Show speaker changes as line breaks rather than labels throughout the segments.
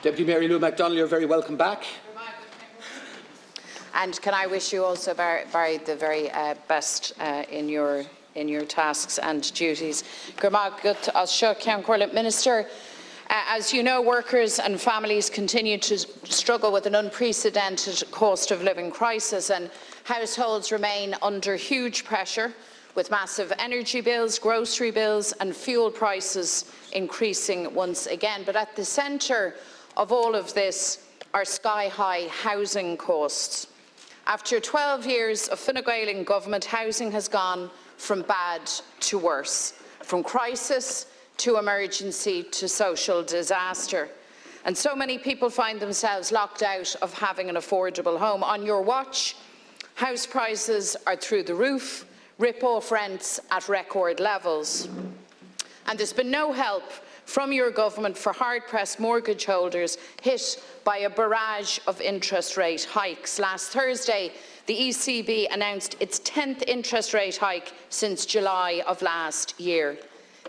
Deputy Marylou McDonald, you're very welcome back.
And can I wish you also, Barry, the very best in your tasks and duties. Minister, as you know, workers and families continue to struggle with an unprecedented cost of living crisis, and households remain under huge pressure with massive energy bills, grocery bills and fuel prices increasing once again. But at the centre of all of this are sky-high housing costs. After 12 years of Fine Gael government, housing has gone from bad to worse, from crisis to emergency to social disaster. And so many people find themselves locked out of having an affordable home. On your watch, house prices are through the roof, rip-off rents at record levels. And there's been no help from your government for hard-pressed mortgage holders hit by a barrage of interest rate hikes. Last Thursday, the ECB announced its 10th interest rate hike since July of last year.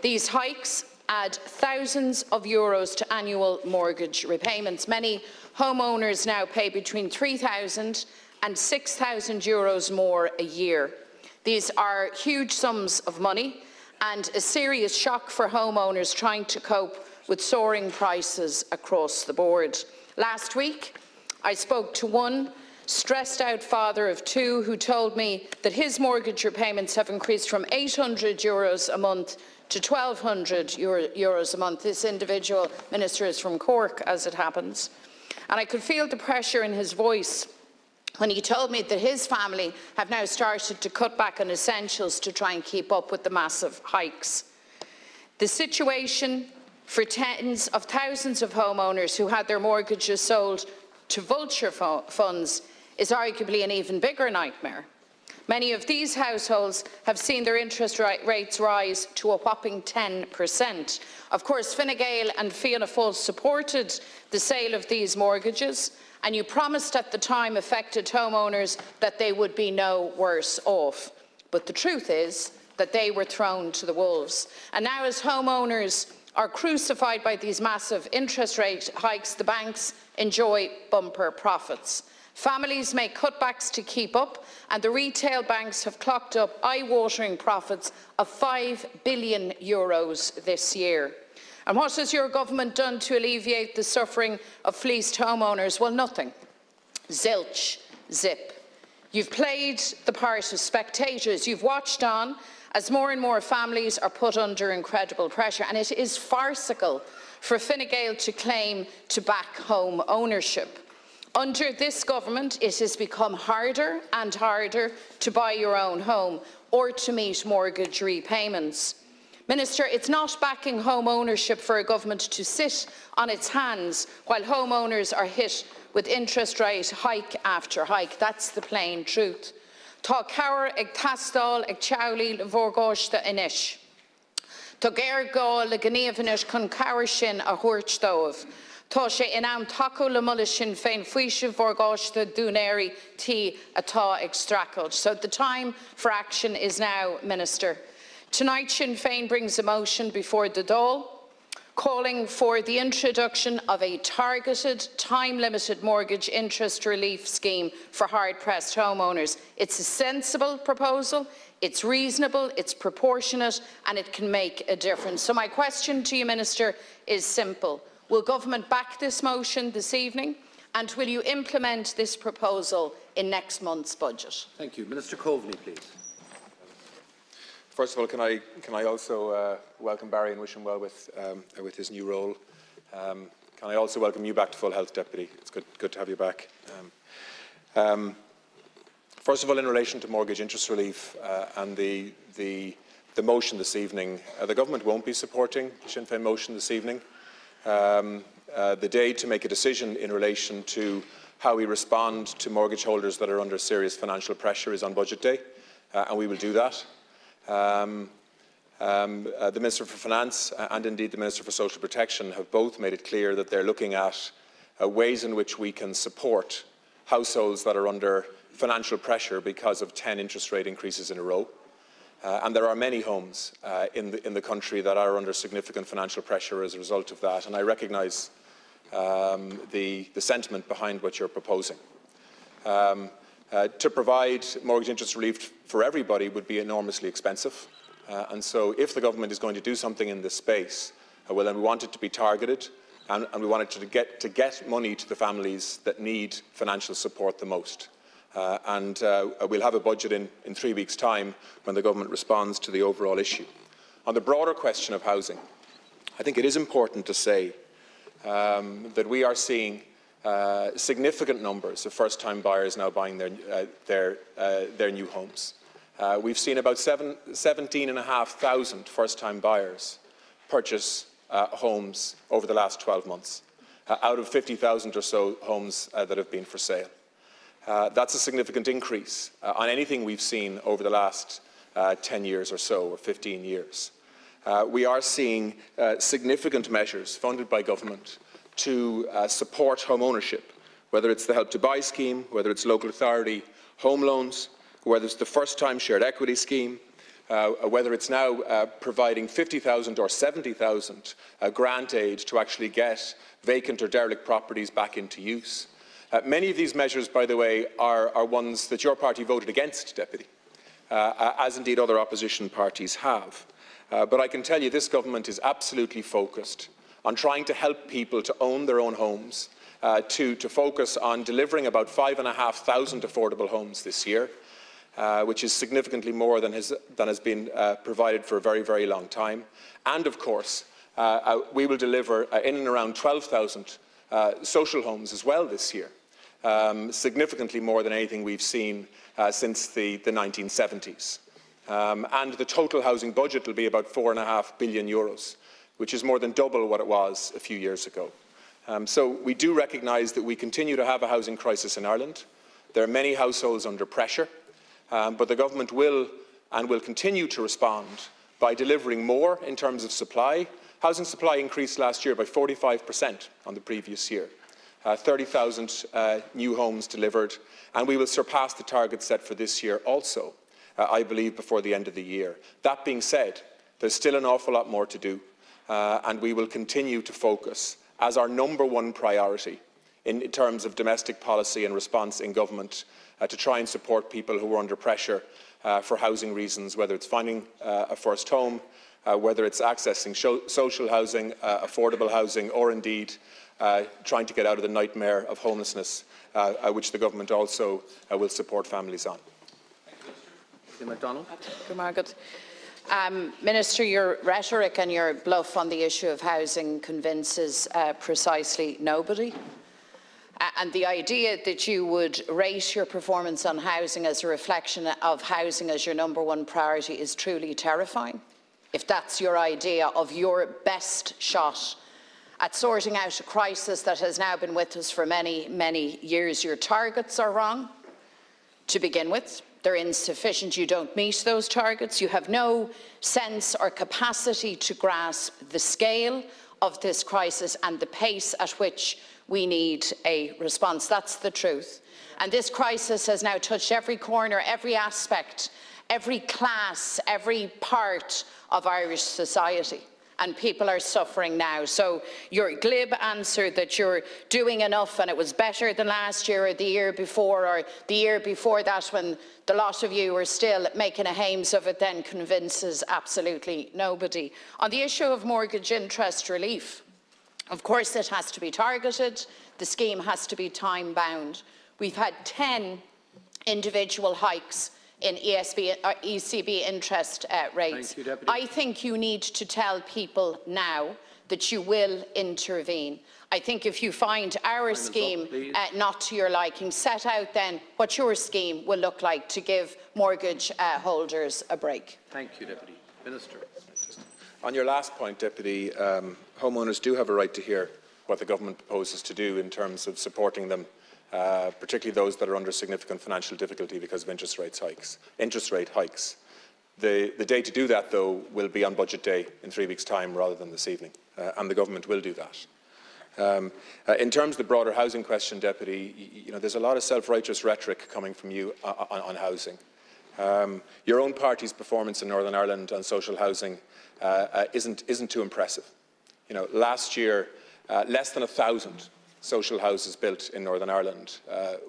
These hikes add thousands of euros to annual mortgage repayments. Many homeowners now pay between €3,000 and €6,000 more a year. These are huge sums of money and a serious shock for homeowners trying to cope with soaring prices across the board. Last week, I spoke to one stressed-out father of two who told me that his mortgage repayments have increased from €800 a month to €1,200 a month. This individual, Minister, is from Cork, as it happens. And I could feel the pressure in his voice when he told me that his family have now started to cut back on essentials to try and keep up with the massive hikes. The situation for tens of thousands of homeowners who had their mortgages sold to vulture funds is arguably an even bigger nightmare. Many of these households have seen their interest rates rise to a whopping 10%. Of course, Fine Gael and Fianna Fáil supported the sale of these mortgages, and you promised at the time affected homeowners that they would be no worse off. But the truth is that they were thrown to the wolves. And now, as homeowners are crucified by these massive interest rate hikes, the banks enjoy bumper profits. Families make cutbacks to keep up, and the retail banks have clocked up eye-watering profits of €5 billion this year. And what has your government done to alleviate the suffering of fleeced homeowners? Well, nothing. Zilch, zip. You've played the part of spectators. You've watched on as more and more families are put under incredible pressure, and it is farcical for Fine Gael to claim to back home ownership. Under this government, it has become harder and harder to buy your own home or to meet mortgage repayments. Minister, it's not backing home ownership for a government to sit on its hands while homeowners are hit with interest rate hike after hike. That's the plain truth. Tá cabhair ag tastáil ag teaghlaí le bhórgáiste inis. Tá géir gá le gníomh inis chun cabhair sin a thuairt dóibh. Tá sé in am taco le mulle sin féin faoise bhórgáiste dúnéirí tí atá ag stracailt. So the time for action is now, Minister. Tonight, Sinn Féin brings a motion before the Dáil calling for the introduction of a targeted, time-limited mortgage interest relief scheme for hard-pressed homeowners. It's a sensible proposal, it's reasonable, it's proportionate, and it can make a difference. So my question to you, Minister, is simple. Will Government back this motion this evening, and will you implement this proposal in next month's budget?
Thank you. Minister Coveney, please.
First of all, can I also welcome Barry and wish him well with his new role. Can I also welcome you back to Full Health, Deputy? It's good to have you back. First of all, in relation to mortgage interest relief and the motion this evening, the Government won't be supporting the Sinn Féin motion this evening. The day to make a decision in relation to how we respond to mortgage holders that are under serious financial pressure is on budget day, and we will do that. The Minister for Finance and indeed the Minister for Social Protection have both made it clear that they're looking at ways in which we can support households that are under financial pressure because of 10 interest rate increases in a row. And there are many homes in the country that are under significant financial pressure as a result of that. And I recognise the sentiment behind what you're proposing. To provide mortgage interest relief for everybody would be enormously expensive. And so if the government is going to do something in this space, well, then we want it to be targeted, and we want it to get money to the families that need financial support the most. We'll have a budget in 3 weeks' time when the government responds to the overall issue. On the broader question of housing, I think it is important to say that we are seeing significant numbers of first-time buyers now buying their new homes. We've seen about 17,500 first-time buyers purchase homes over the last 12 months, out of 50,000 or so homes that have been for sale. That's a significant increase on anything we've seen over the last 10 years or so, or 15 years. We are seeing significant measures funded by government to support home ownership, whether it's the Help to Buy scheme, whether it's local authority home loans, whether it's the first-time shared equity scheme, whether it's now providing 50,000 or 70,000 grant aid to actually get vacant or derelict properties back into use. Many of these measures, by the way, are ones that your party voted against, Deputy, as indeed other opposition parties have. But I can tell you this government is absolutely focused on trying to help people to own their own homes, to focus on delivering about 5,500 affordable homes this year, which is significantly more than has been provided for a very, very long time. And of course, we will deliver in and around 12,000 social homes as well this year, significantly more than anything we've seen since the 1970s. And the total housing budget will be about €4.5 billion, which is more than double what it was a few years ago. So we do recognise that we continue to have a housing crisis in Ireland. There are many households under pressure, but the government will continue to respond by delivering more in terms of supply. Housing supply increased last year by 45% on the previous year. 30,000 new homes delivered, and we will surpass the target set for this year also, I believe, before the end of the year. That being said, there's still an awful lot more to do, and we will continue to focus as our #1 priority in terms of domestic policy and response in government to try and support people who are under pressure for housing reasons, whether it's finding a first home, whether it's accessing social housing, affordable housing, or indeed trying to get out of the nightmare of homelessness, which the government also will support families on.
McDonald.
Minister, your rhetoric and your bluff on the issue of housing convinces precisely nobody. And the idea that you would rate your performance on housing as a reflection of housing as your #1 priority is truly terrifying. If that's your idea of your best shot at sorting out a crisis that has now been with us for many, many years, your targets are wrong to begin with. They're insufficient. You don't meet those targets. You have no sense or capacity to grasp the scale of this crisis and the pace at which we need a response. That's the truth. And this crisis has now touched every corner, every aspect, every class, every part of Irish society. And people are suffering now. So your glib answer that you're doing enough and it was better than last year or the year before or the year before that when the lot of you were still making a hames of it then convinces absolutely nobody. On the issue of mortgage interest relief, of course it has to be targeted. The scheme has to be time-bound. We've had 10 individual hikes in ECB interest rates.
Thank you, Deputy.
I think you need to tell people now that you will intervene. I think if you find our scheme not to your liking, set out then what your scheme will look like to give mortgage holders a break.
Thank you, Deputy. Minister.
On your last point, Deputy, homeowners do have a right to hear what the government proposes to do in terms of supporting them, particularly those that are under significant financial difficulty because of interest rate hikes. The day to do that, though, will be on budget day in 3 weeks' time rather than this evening, and the government will do that. In terms of the broader housing question, Deputy, there's a lot of self-righteous rhetoric coming from you on housing. Your own party's performance in Northern Ireland on social housing isn't too impressive. Last year, less than 1,000 social houses built in Northern Ireland,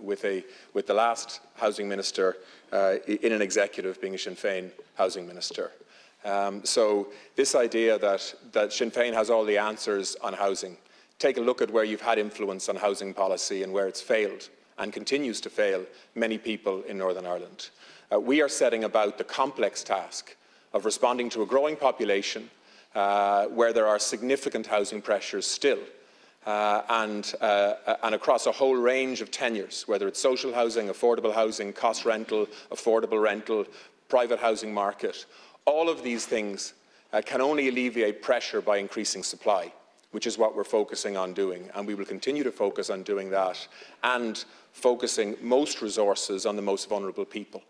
with the last housing minister in an executive being a Sinn Féin housing minister. So this idea that Sinn Féin has all the answers on housing, take a look at where you've had influence on housing policy and where it's failed and continues to fail many people in Northern Ireland. We are setting about the complex task of responding to a growing population where there are significant housing pressures still, and across a whole range of tenures, whether it's social housing, affordable housing, cost rental, affordable rental, private housing market. All of these things can only alleviate pressure by increasing supply, which is what we're focusing on doing, and we will continue to focus on doing that and focusing most resources on the most vulnerable people.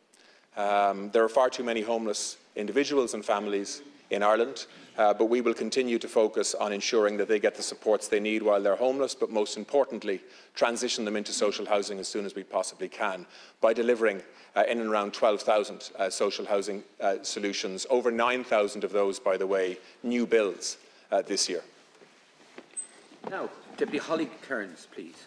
There are far too many homeless individuals and families in Ireland, but we will continue to focus on ensuring that they get the supports they need while they're homeless, but most importantly, transition them into social housing as soon as we possibly can by delivering in and around 12,000 social housing solutions, over 9,000 of those, by the way, new builds this year.
Now, Deputy Holly Kearns, please.